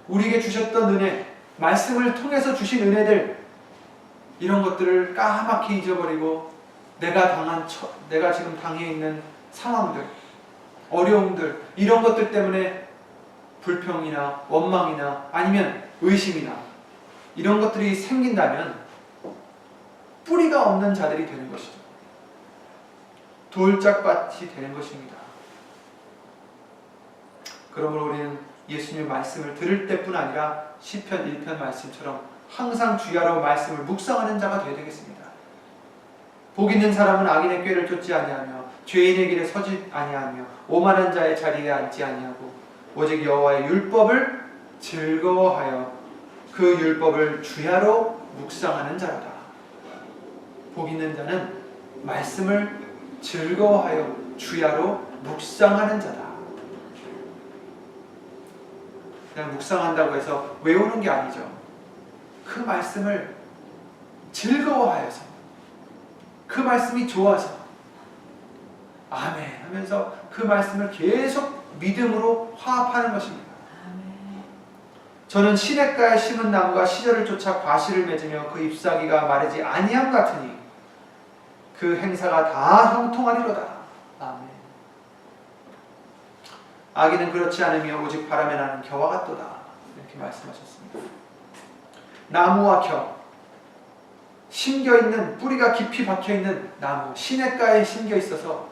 우리에게 주셨던 은혜, 말씀을 통해서 주신 은혜들, 이런 것들을 까맣게 잊어버리고 내가 지금 당해 있는 상황들, 어려움들, 이런 것들 때문에 불평이나 원망이나 아니면 의심이나 이런 것들이 생긴다면 뿌리가 없는 자들이 되는 것이죠. 돌짝밭이 되는 것입니다. 그러므로 우리는 예수님의 말씀을 들을 때뿐 아니라 시편 1편 말씀처럼 항상 주야로 말씀을 묵상하는 자가 되어야 되겠습니다. 복 있는 사람은 악인의 꾀를 쫓지 아니하며 죄인의 길에 서지 아니하며 오만한 자의 자리에 앉지 아니하고 오직 여호와의 율법을 즐거워하여 그 율법을 주야로 묵상하는 자로다. 복 있는 자는 말씀을 즐거워하여 주야로 묵상하는 자다. 그냥 묵상한다고 해서 외우는 게 아니죠. 그 말씀을 즐거워하여서, 그 말씀이 좋아서 아멘 하면서 그 말씀을 계속 믿음으로 화합하는 것입니다. 저는 시냇가에 심은 나무가 시절을 쫓아 과실을 맺으며 그 잎사귀가 마르지 아니함 같으니 그 행사가 다 형통하리로다. 아멘. 악인은 그렇지 않으며 오직 바람에 나는 겨와 같도다. 이렇게 말씀하셨습니다. 나무와 겨, 심겨있는, 뿌리가 깊이 박혀있는 나무, 시냇가에 심겨있어서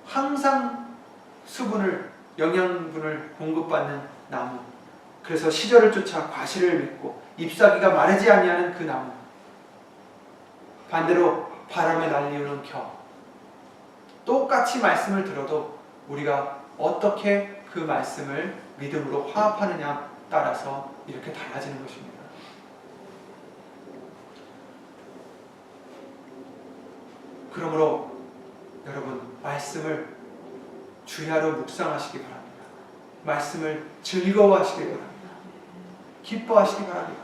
항상 수분을, 영양분을 공급받는 나무, 그래서 시절을 쫓아 과실을 맺고 잎사귀가 마르지 아니하는 그 나무, 반대로 바람에 날리우는 겨, 똑같이 말씀을 들어도 우리가 어떻게 그 말씀을 믿음으로 화합하느냐 따라서 이렇게 달라지는 것입니다. 그러므로 여러분, 말씀을 주야로 묵상하시기 바랍니다. 말씀을 즐거워하시기 바랍니다. 기뻐하시기 바랍니다.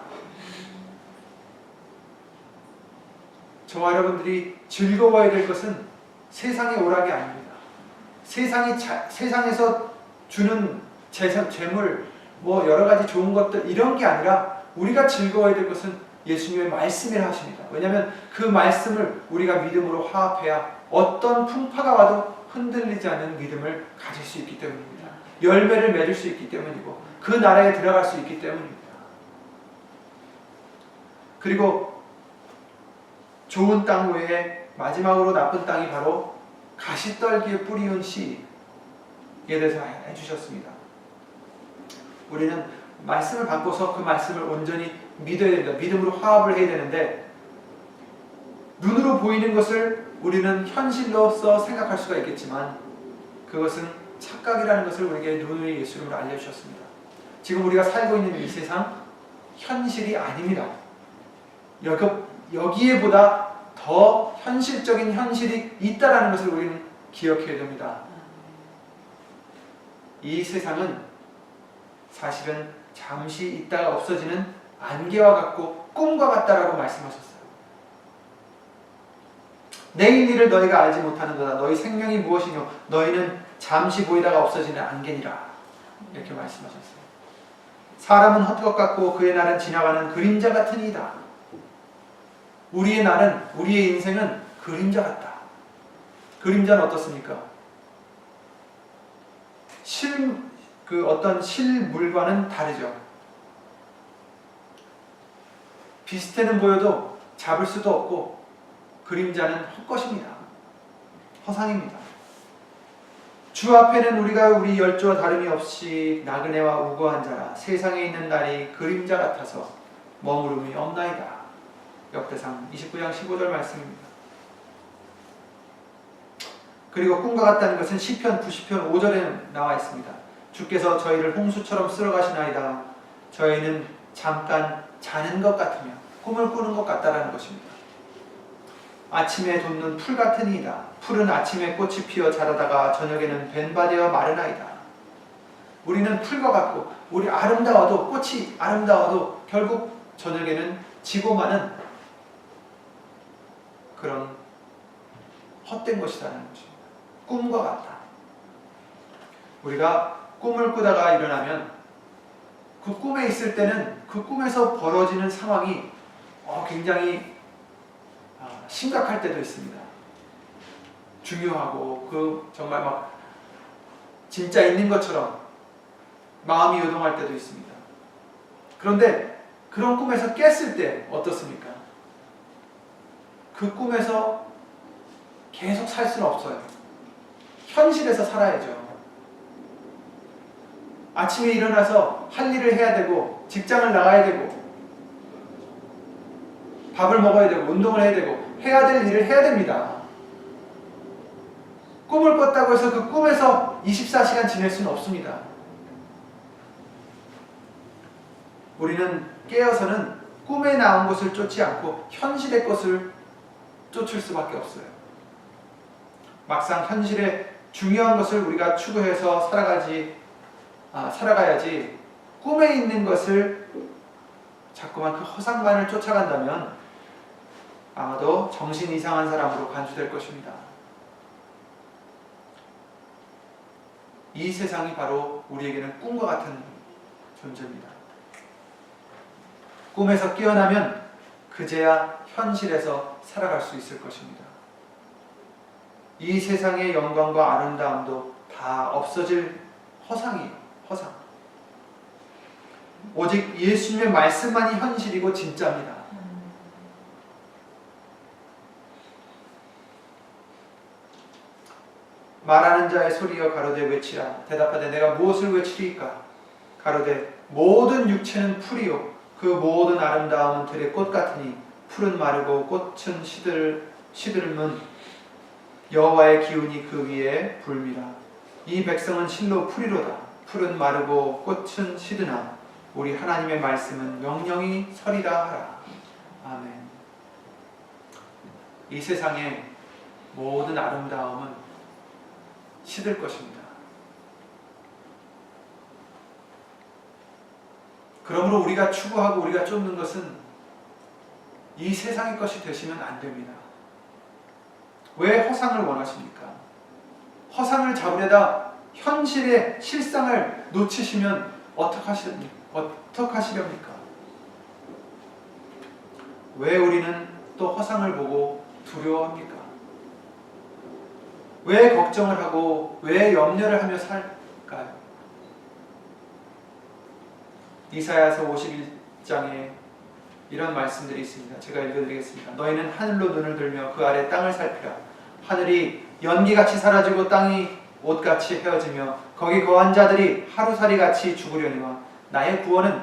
저와 여러분들이 즐거워야 될 것은 세상의 오락이 아닙니다. 세상에서 주는 재물, 여러 가지 좋은 것들, 이런 게 아니라 우리가 즐거워야 될 것은 예수님의 말씀이라 하십니다. 왜냐하면 그 말씀을 우리가 믿음으로 화합해야 어떤 풍파가 와도 흔들리지 않는 믿음을 가질 수 있기 때문입니다. 열매를 맺을 수 있기 때문이고 그 나라에 들어갈 수 있기 때문입니다. 그리고 좋은 땅 외에 마지막으로 나쁜 땅이 바로 가시떨기에 뿌리운 씨에 대해서 해주셨습니다. 우리는 말씀을 받고서 그 말씀을 온전히 믿어야 됩니다. 믿음으로 화합을 해야 되는데, 눈으로 보이는 것을 우리는 현실로서 생각할 수가 있겠지만 그것은 착각이라는 것을 우리에게 누누이 예수님으로 알려주셨습니다. 지금 우리가 살고 있는 이 세상 현실이 아닙니다. 여기에보다 더 현실적인 현실이 있다는 것을 우리는 기억해야 됩니다. 이 세상은 사실은 잠시 있다가 없어지는 안개와 같고 꿈과 같다라고 말씀하셨어요. 내일 일을 너희가 알지 못하는도다. 너희 생명이 무엇이뇨? 너희는 잠시 보이다가 없어지는 안개니라. 이렇게 말씀하셨어요. 사람은 헛것 같고 그의 날은 지나가는 그림자 같으니이다. 우리의 날은, 우리의 인생은 그림자 같다. 그림자는 어떻습니까? 어떤 실물과는 다르죠. 비슷해는 보여도 잡을 수도 없고 그림자는 헛것입니다. 허상입니다. 주 앞에는 우리가 우리 열조와 다름이 없이 나그네와 우고한 자라. 세상에 있는 날이 그림자 같아서 머무름이 없나이다. 역대상 29장 15절 말씀입니다. 그리고 꿈과 같다는 것은 시편 90편 5절에 나와 있습니다. 주께서 저희를 홍수처럼 쓸어가시나이다. 저희는 잠깐 자는 것 같으며 꿈을 꾸는 것 같다라는 것입니다. 아침에 돋는 풀 같은 이이다. 풀은 아침에 꽃이 피어 자라다가 저녁에는 벤바되어 마르나이다. 우리는 풀과 같고 우리 아름다워도, 꽃이 아름다워도 결국 저녁에는 지고 마는 그런 헛된 것이라는 것입니다. 꿈과 같다. 우리가 꿈을 꾸다가 일어나면 그 꿈에 있을 때는 그 꿈에서 벌어지는 상황이 굉장히 심각할 때도 있습니다. 중요하고 정말 막 진짜 있는 것처럼 마음이 요동할 때도 있습니다. 그런데 그런 꿈에서 깼을 때 어떻습니까? 그 꿈에서 계속 살 수는 없어요. 현실에서 살아야죠. 아침에 일어나서 할 일을 해야 되고, 직장을 나가야 되고, 밥을 먹어야 되고, 운동을 해야 되고, 해야 될 일을 해야 됩니다. 꿈을 꿨다고 해서 그 꿈에서 24시간 지낼 수는 없습니다. 우리는 깨어서는 꿈에 나온 것을 쫓지 않고 현실의 것을 쫓을 수밖에 없어요. 막상 현실의 중요한 것을 우리가 추구해서 살아가야지, 꿈에 있는 것을 자꾸만 그 허상만을 쫓아간다면 아마도 정신 이상한 사람으로 간주될 것입니다. 이 세상이 바로 우리에게는 꿈과 같은 존재입니다. 꿈에서 깨어나면 그제야 현실에서 살아갈 수 있을 것입니다. 이 세상의 영광과 아름다움도 다 없어질 허상이에요. 허상. 오직 예수님의 말씀만이 현실이고 진짜입니다. 말하는 자의 소리여 가로되 외치라. 대답하되 내가 무엇을 외치리이까? 가로되 모든 육체는 풀이요 그 모든 아름다움은 들의 꽃 같으니 풀은 마르고 꽃은 시들음은 여호와의 기운이 그 위에 불미라. 이 백성은 실로 풀이로다. 풀은 마르고 꽃은 시드나 우리 하나님의 말씀은 영영이 서리라 하라. 아멘. 이 세상의 모든 아름다움은 시들 것입니다. 그러므로 우리가 추구하고 우리가 쫓는 것은 이 세상의 것이 되시면 안 됩니다. 왜 허상을 원하십니까? 허상을 잡으려다 현실의 실상을 놓치시면 어떡하시렵니까? 왜 우리는 또 허상을 보고 두려워합니까? 왜 걱정을 하고 왜 염려를 하며 살까요? 이사야서 51장에 이런 말씀들이 있습니다. 제가 읽어드리겠습니다. 너희는 하늘로 눈을 들며 그 아래 땅을 살피라. 하늘이 연기같이 사라지고 땅이 옷같이 헤어지며 거기 거한 자들이 하루살이같이 죽으려니와 나의 구원은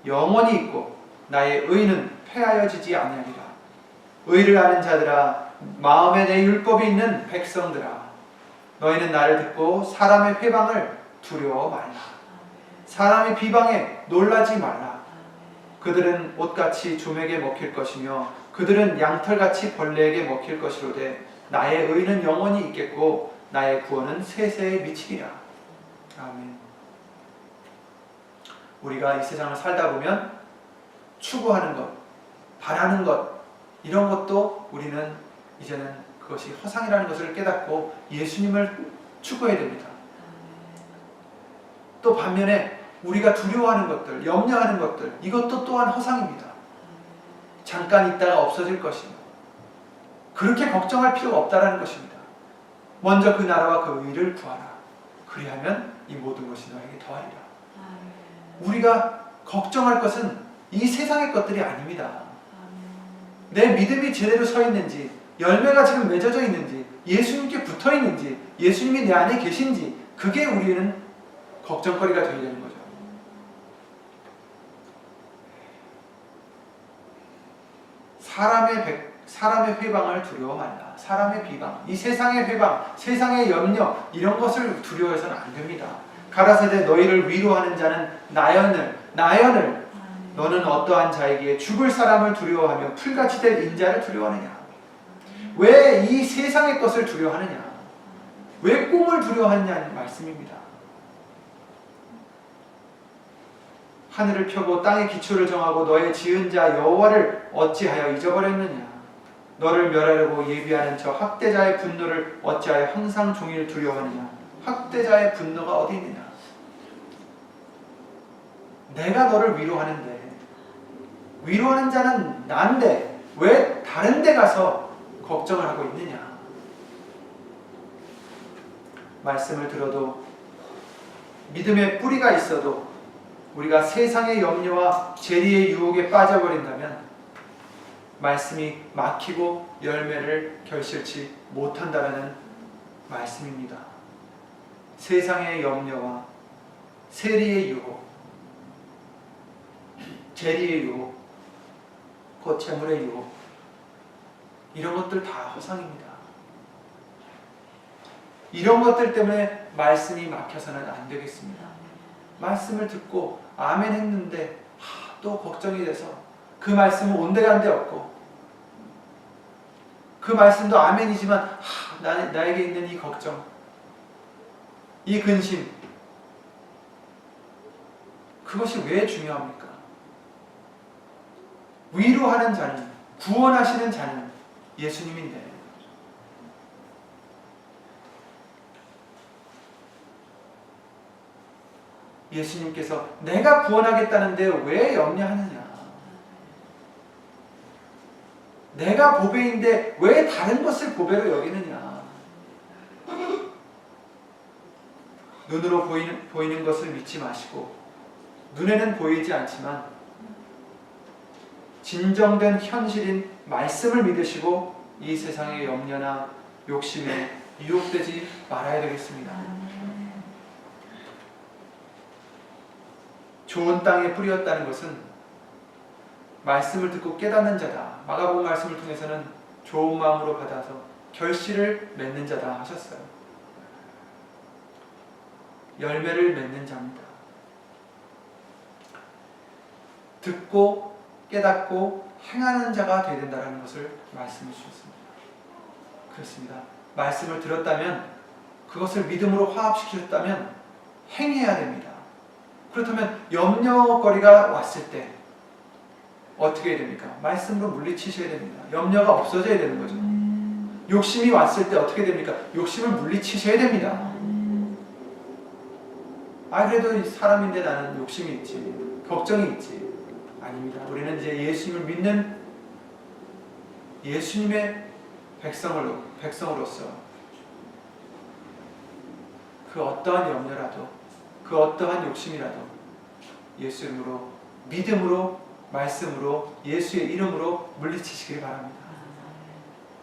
영원히 있고 나의 의는 폐하여지지 아니하리라. 의를 아는 자들아, 마음에 내 율법이 있는 백성들아, 너희는 나를 듣고 사람의 회방을 두려워 말라. 사람의 비방에 놀라지 말라. 그들은 옷같이 조맥에 먹힐 것이며 그들은 양털같이 벌레에게 먹힐 것이로되 나의 의는 영원히 있겠고 나의 구원은 세세에 미치리라. 아멘. 우리가 이 세상을 살다 보면 추구하는 것, 바라는 것, 이런 것도 우리는 이제는 그것이 허상이라는 것을 깨닫고 예수님을 추구해야 됩니다. 또 반면에 우리가 두려워하는 것들, 염려하는 것들, 이것도 또한 허상입니다. 잠깐 있다가 없어질 것입니다. 그렇게 걱정할 필요가 없다라는 것입니다. 먼저 그 나라와 그 의를 구하라. 그리하면 이 모든 것이 너에게 더하리라. 우리가 걱정할 것은 이 세상의 것들이 아닙니다. 내 믿음이 제대로 서 있는지, 열매가 지금 맺어져 있는지, 예수님께 붙어 있는지, 예수님이 내 안에 계신지, 그게 우리는 걱정거리가 되어야 되는 거죠. 사람의 회방을 두려워 말라. 사람의 비방, 이 세상의 회방, 세상의 염려, 이런 것을 두려워해서는 안 됩니다. 가라사대 너희를 위로하는 자는 나연을 너는 어떠한 자에게 죽을 사람을 두려워하며 풀같이 될 인자를 두려워하느냐? 왜 이 세상의 것을 두려워하느냐? 왜 꿈을 두려워하느냐는 말씀입니다. 하늘을 펴고 땅의 기초를 정하고 너의 지은 자 여호와를 어찌하여 잊어버렸느냐? 너를 멸하려고 예비하는 저 학대자의 분노를 어찌하여 항상 종일 두려워하느냐? 학대자의 분노가 어디 있느냐? 내가 너를 위로하는데, 위로하는 자는 난데 왜 다른 데 가서 걱정을 하고 있느냐? 말씀을 들어도 믿음의 뿌리가 있어도 우리가 세상의 염려와 재리의 유혹에 빠져버린다면 말씀이 막히고 열매를 결실치 못한다라는 말씀입니다. 세상의 염려와 세리의 유혹, 재리의 유혹, 곧 재물의 유혹, 이런 것들 다 허상입니다. 이런 것들 때문에 말씀이 막혀서는 안 되겠습니다. 말씀을 듣고 아멘 했는데 또 걱정이 돼서 그 말씀은 온데간데 없고, 그 말씀도 아멘이지만 나에게 있는 이 걱정, 이 근심, 그것이 왜 중요합니까? 위로하는 자는, 구원하시는 자는 예수님인데, 예수님께서 내가 구원하겠다는데 왜 염려하느냐? 내가 보배인데 왜 다른 것을 보배로 여기느냐? 눈으로 보이는 것을 믿지 마시고, 눈에는 보이지 않지만 진정된 현실인 말씀을 믿으시고 이 세상의 염려나 욕심에 유혹되지 말아야 되겠습니다. 좋은 땅에 뿌렸다는 것은 말씀을 듣고 깨닫는 자다. 마가복음 말씀을 통해서는 좋은 마음으로 받아서 결실을 맺는 자다 하셨어요. 열매를 맺는 자입니다. 듣고 깨닫고 행하는 자가 되어야 된다는 것을 말씀해 주셨습니다. 그렇습니다. 말씀을 들었다면, 그것을 믿음으로 화합시키셨다면 행해야 됩니다. 그렇다면 염려거리가 왔을 때 어떻게 해야 됩니까? 말씀으로 물리치셔야 됩니다. 염려가 없어져야 되는 거죠. 욕심이 왔을 때 어떻게 됩니까? 욕심을 물리치셔야 됩니다. 그래도 사람인데 나는 욕심이 있지, 걱정이 있지. 아닙니다. 우리는 이제 예수님을 믿는 예수님의 백성으로서 그 어떠한 염려라도, 그 어떠한 욕심이라도 예수 이름으로, 믿음으로, 말씀으로, 예수의 이름으로 물리치시길 바랍니다.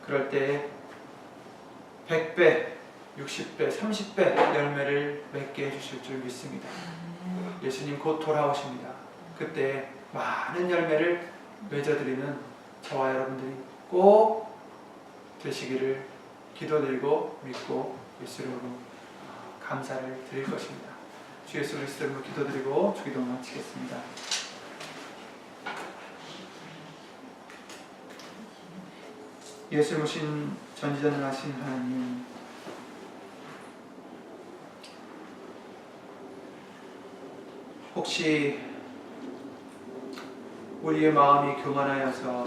그럴 때 100배, 60배, 30배 열매를 맺게 해주실 줄 믿습니다. 예수님 곧 돌아오십니다. 그때 많은 열매를 맺어드리는 저와 여러분들이 꼭 되시기를 기도드리고 믿고 예수 이름으로 감사를 드릴 것입니다. 주 예수 그리스도 이름으로 기도드리고 주기도 마치겠습니다. 예수를 모신 전지전능하신 하나님, 혹시 우리의 마음이 교만하여서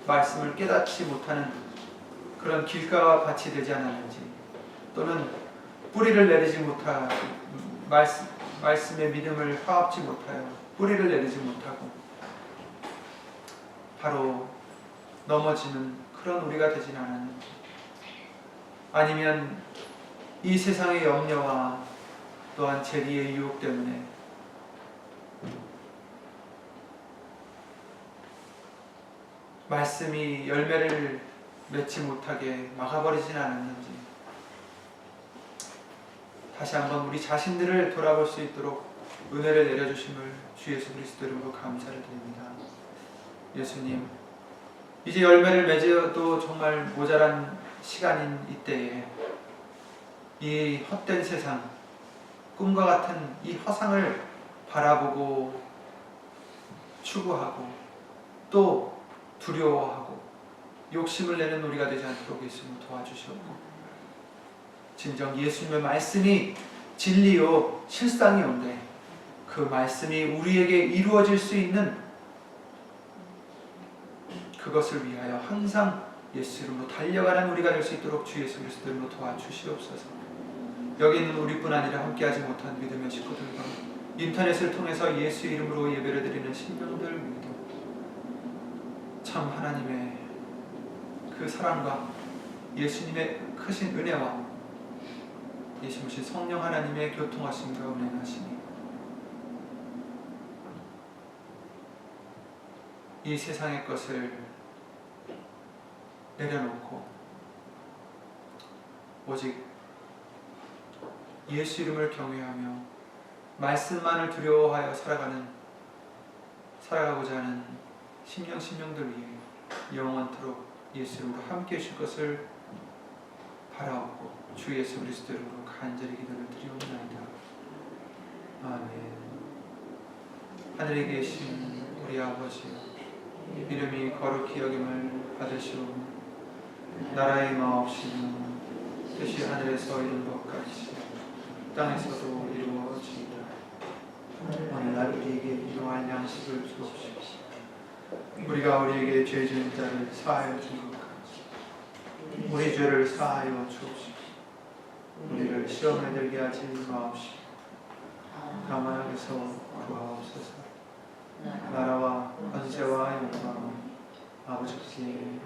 말씀을 깨닫지 못하는 그런 길가와 같이 되지 않았는지, 또는 뿌리를 내리지 못하고 말씀의 믿음을 화합지 못하여 뿌리를 내리지 못하고 바로 넘어지는 그런 우리가 되지는 않았는지, 아니면 이 세상의 염려와 또한 재리의 유혹 때문에 말씀이 열매를 맺지 못하게 막아버리진 않았는지, 다시 한번 우리 자신들을 돌아볼 수 있도록 은혜를 내려주심을 주 예수 그리스도 이름으로 감사를 드립니다. 예수님, 이제 열매를 맺어도 정말 모자란 시간인 이때에 이 헛된 세상, 꿈과 같은 이 허상을 바라보고 추구하고 또 두려워하고 욕심을 내는 우리가 되지 않도록 예수님을 도와주시옵고, 진정 예수님의 말씀이 진리요 실상이온데 그 말씀이 우리에게 이루어질 수 있는 그것을 위하여 항상 예수 이름으로 달려가는 우리가 될 수 있도록 주 예수 그리스도 이름으로 도와주시옵소서. 여기 있는 우리뿐 아니라 함께하지 못한 믿음의 식구들과 인터넷을 통해서 예수 이름으로 예배를 드리는 신령들 믿음, 참 하나님의 그 사랑과 예수님의 크신 은혜와 예수님이신 성령 하나님의 교통하심과 운행하심이 이 세상의 것을 내려놓고 오직 예수 이름을 경외하며 말씀만을 두려워하여 살아가고자 하는 심령들 위해 영원토록 예수 이름으로 함께 해주실 것을 바라옵고 주 예수 그리스도 이름으로 간절히 기도를 드리옵나이다. 아멘. 하늘에 계신 우리 아버지여, 이름이 거룩히 여김을 받으시오며 나라의 마옵시며 뜻이 하늘에서 이룬 것 같이 땅에서도 이루어지이다. 오늘날 우리에게 필요한 양식을 주옵시고 우리가 우리에게 죄 지은 자를 사하여 준 것 같이 우리 죄를 사하여 주옵시고 우리를 시험에 들게 하지 마옵시고 다만 악에서 구하옵소서. 나라와 권세와 영광은 아버지께